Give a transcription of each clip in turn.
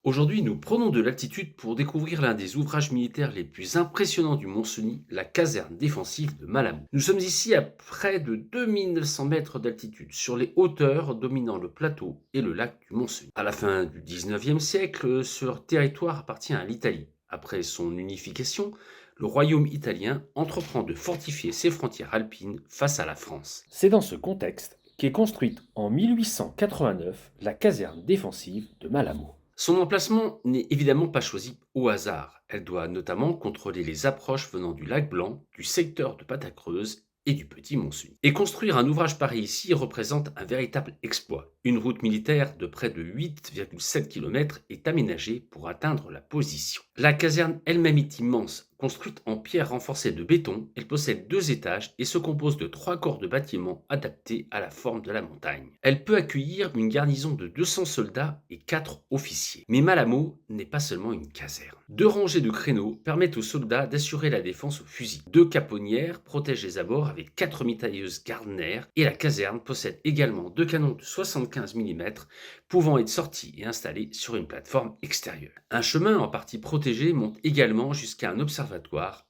Aujourd'hui, nous prenons de l'altitude pour découvrir l'un des ouvrages militaires les plus impressionnants du Mont-Cenis, la caserne défensive de Malamud. Nous sommes ici à près de 2900 mètres d'altitude, sur les hauteurs dominant le plateau et le lac du Mont-Cenis. À la fin du 19e siècle, ce territoire appartient à l'Italie. Après son unification, le royaume italien entreprend de fortifier ses frontières alpines face à la France. C'est dans ce contexte qu'est construite en 1889 la caserne défensive de Malamo. Son emplacement n'est évidemment pas choisi au hasard. Elle doit notamment contrôler les approches venant du lac Blanc, du secteur de Patacreuse et du Petit Mont-Cenis. Et construire un ouvrage pareil ici représente un véritable exploit. Une route militaire de près de 8,7 km est aménagée pour atteindre la position. La caserne elle-même est immense. Construite en pierre renforcée de béton, elle possède 2 étages et se compose de 3 corps de bâtiments adaptés à la forme de la montagne. Elle peut accueillir une garnison de 200 soldats et 4 officiers. Mais Malamo n'est pas seulement une caserne. 2 rangées de créneaux permettent aux soldats d'assurer la défense au fusil. 2 caponnières protègent les abords avec 4 mitrailleuses Gardner et la caserne possède également 2 canons de 75 mm pouvant être sortis et installés sur une plateforme extérieure. Un chemin en partie protégé monte également jusqu'à un observatoire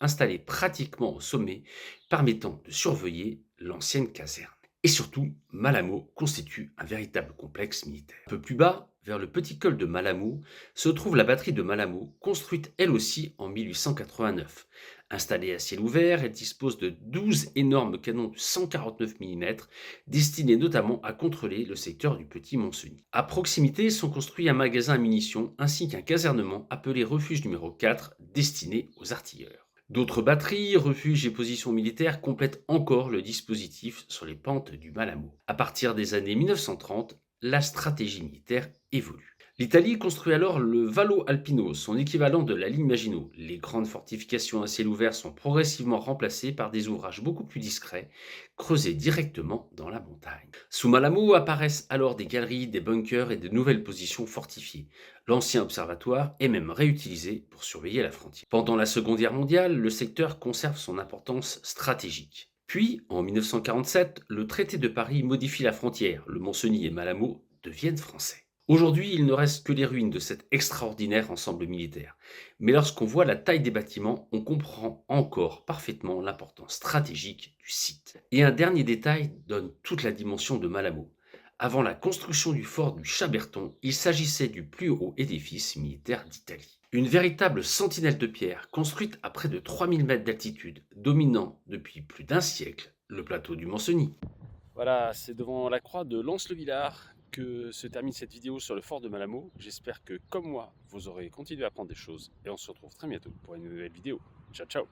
installé pratiquement au sommet, permettant de surveiller l'ancienne caserne. Et surtout, Malamo constitue un véritable complexe militaire. Un peu plus bas, vers le petit col de Malamo, se trouve la batterie de Malamo, construite elle aussi en 1889. Installée à ciel ouvert, elle dispose de 12 énormes canons de 149 mm, destinés notamment à contrôler le secteur du Petit Mont-Cenis. À proximité sont construits un magasin à munitions ainsi qu'un casernement appelé refuge numéro 4, destiné aux artilleurs. D'autres batteries, refuges et positions militaires complètent encore le dispositif sur les pentes du Malamo. À partir des années 1930, la stratégie militaire évolue. L'Italie construit alors le Vallo Alpino, son équivalent de la ligne Maginot. Les grandes fortifications à ciel ouvert sont progressivement remplacées par des ouvrages beaucoup plus discrets, creusés directement dans la montagne. Sous Malamo apparaissent alors des galeries, des bunkers et de nouvelles positions fortifiées. L'ancien observatoire est même réutilisé pour surveiller la frontière. Pendant la Seconde Guerre mondiale, le secteur conserve son importance stratégique. Puis, en 1947, le traité de Paris modifie la frontière. Le Mont-Cenis et Malamo deviennent français. Aujourd'hui, il ne reste que les ruines de cet extraordinaire ensemble militaire. Mais lorsqu'on voit la taille des bâtiments, on comprend encore parfaitement l'importance stratégique du site. Et un dernier détail donne toute la dimension de Malamo. Avant la construction du fort du Chaberton, il s'agissait du plus haut édifice militaire d'Italie. Une véritable sentinelle de pierre, construite à près de 3000 mètres d'altitude, dominant depuis plus d'un siècle le plateau du Mont-Cenis. Voilà, c'est devant la croix de Lens-le-Villard que se termine cette vidéo sur le fort de Malamo. J'espère que, comme moi, vous aurez continué à apprendre des choses et on se retrouve très bientôt pour une nouvelle vidéo. Ciao, ciao!